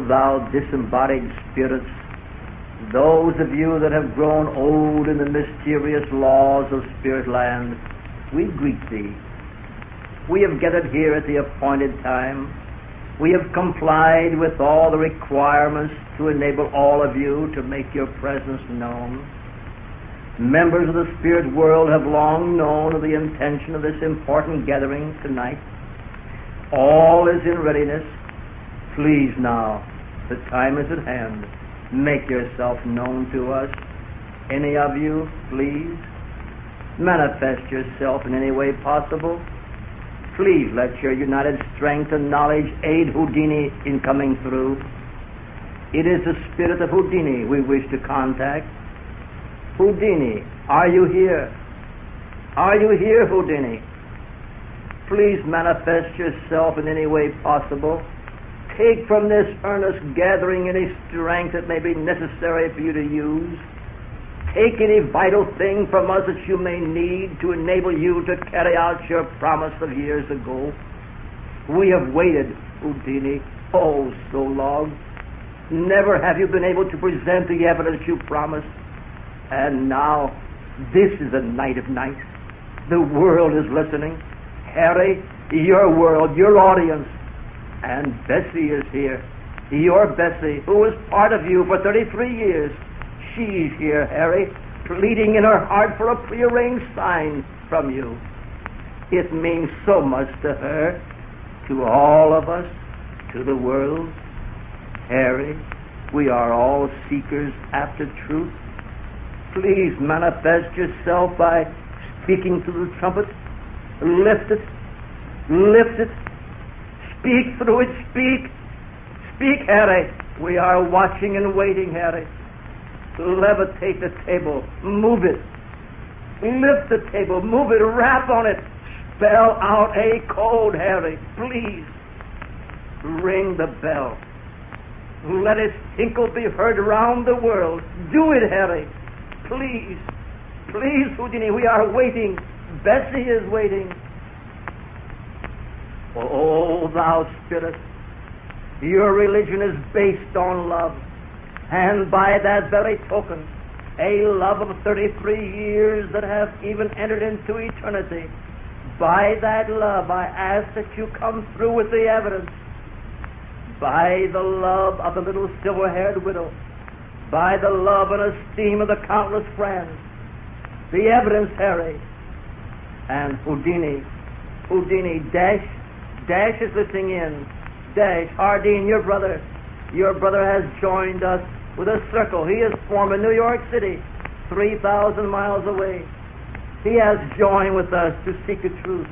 thou disembodied spirits, those of you that have grown old in the mysterious laws of spirit land, we greet thee. We have gathered here at the appointed time. We have complied with all the requirements to enable all of you to make your presence known. Members of the spirit world have long known of the intention of this important gathering tonight. All is in readiness. Please now, the time is at hand. Make yourself known to us. Any of you, please, manifest yourself in any way possible. Please let your united strength and knowledge aid Houdini in coming through. It is the spirit of Houdini we wish to contact. Houdini, are you here? Are you here, Houdini? Please manifest yourself in any way possible. Take from this earnest gathering any strength that may be necessary for you to use. Take any vital thing from us that you may need to enable you to carry out your promise of years ago. We have waited, Houdini, oh, so long. Never have you been able to present the evidence you promised. And now, this is a night of nights. The world is listening. Harry, your world, your audience. And Bessie is here. Your Bessie, who was part of you for 33 years. She's here, Harry, pleading in her heart for a prearranged sign from you. It means so much to her, to all of us, to the world. Harry, we are all seekers after truth. Please manifest yourself by speaking through the trumpet. Lift it. Lift it. Speak through it. Speak. Speak, Harry. We are watching and waiting, Harry. Levitate the table. Move it. Lift the table. Move it. Rap on it. Spell out a code, Harry. Please. Ring the bell. Let its tinkle be heard around the world. Do it, Harry. Please. Please, Houdini, we are waiting. Bessie is waiting. Oh, thou spirit, your religion is based on love. And by that very token, a love of 33 years that have even entered into eternity, by that love I ask that you come through with the evidence. By the love of the little silver-haired widow, by the love and esteem of the countless friends, the evidence, Harry. And Houdini, Dash is listening in. Dash, Hardin, your brother has joined us with a circle. He has formed in New York City, 3,000 miles away. He has joined with us to seek the truth.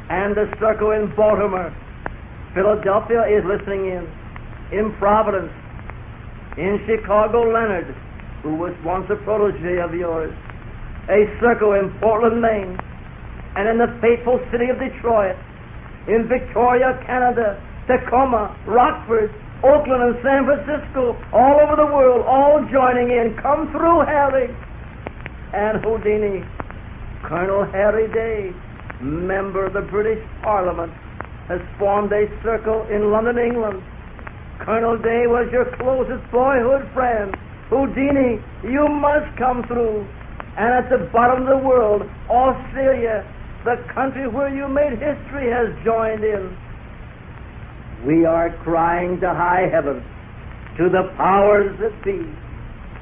And the circle in Baltimore, Philadelphia is listening in Providence, in Chicago, Leonard, who was once a protege of yours, a circle in Portland, Maine, and in the faithful city of Detroit, in Victoria, Canada, Tacoma, Rockford, Oakland, and San Francisco, all over the world, all joining in. Come through, Harry. And Houdini, Colonel Harry Day, member of the British Parliament, has formed a circle in London, England. Colonel Day was your closest boyhood friend. Houdini, you must come through. And at the bottom of the world, Australia, the country where you made history, has joined in. We are crying to high heaven, to the powers that be.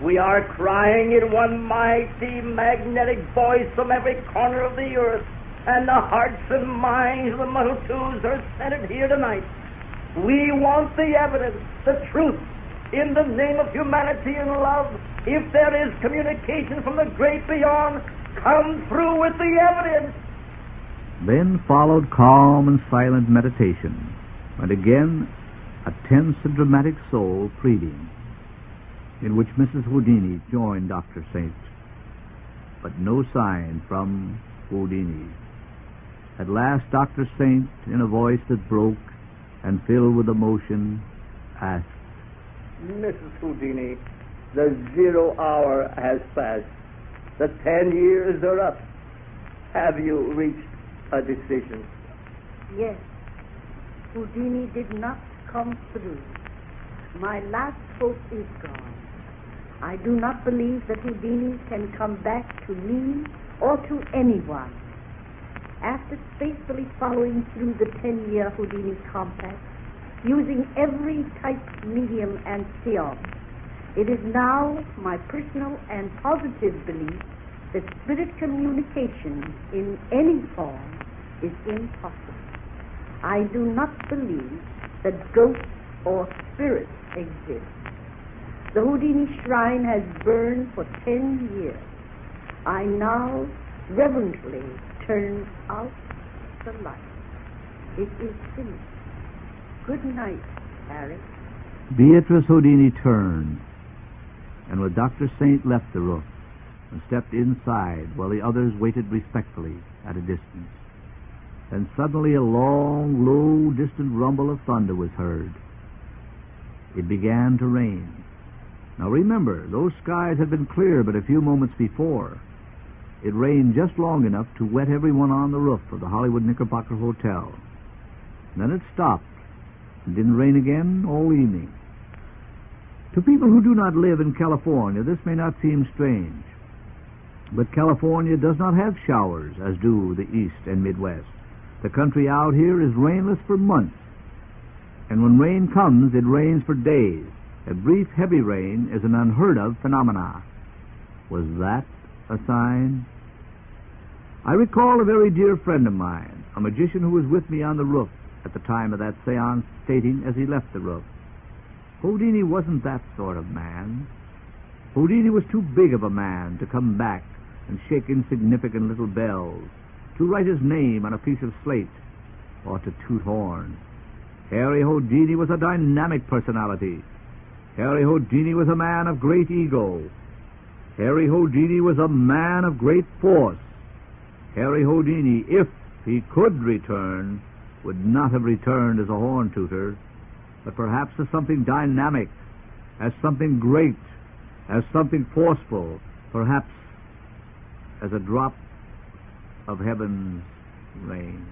We are crying in one mighty magnetic voice from every corner of the earth, and the hearts and minds of the multitudes are centered here tonight. We want the evidence, the truth, in the name of humanity and love. If there is communication from the great beyond, come through with the evidence. Then followed calm and silent meditation, and again a tense and dramatic soul pleading, in which Mrs. Houdini joined Dr. Saint. But no sign from Houdini. At last Dr. Saint, in a voice that broke and filled with emotion, asked, Mrs. Houdini, the 0 hour has passed. The 10 years are up. Have you reached a decision? Yes. Houdini did not come through. My last hope is gone. I do not believe that Houdini can come back to me or to anyone. After faithfully following through the 10-year Houdini compact, using every type, medium, and seance, it is now my personal and positive belief that spirit communication in any form is impossible. I do not believe that ghosts or spirits exist. The Houdini shrine has burned for 10 years. I now reverently turn out the light. It is finished. Good night, Harry. Beatrice Houdini turned, and with Dr. Saint left the roof and stepped inside while the others waited respectfully at a distance. Then suddenly a long, low, distant rumble of thunder was heard. It began to rain. Now remember, those skies had been clear but a few moments before. It rained just long enough to wet everyone on the roof of the Hollywood Knickerbocker Hotel. Then it stopped and didn't rain again all evening. To people who do not live in California, this may not seem strange. But California does not have showers as do the East and Midwest. The country out here is rainless for months. And when rain comes, it rains for days. A brief, heavy rain is an unheard-of phenomena. Was that a sign? I recall a very dear friend of mine, a magician who was with me on the roof at the time of that seance, stating as he left the roof, Houdini wasn't that sort of man. Houdini was too big of a man to come back and shake insignificant little bells, to write his name on a piece of slate, or to toot horns. Harry Houdini was a dynamic personality. Harry Houdini was a man of great ego. Harry Houdini was a man of great force. Harry Houdini, if he could return, would not have returned as a horn tooter, but perhaps as something dynamic, as something great, as something forceful, perhaps as a drop of heaven's rain.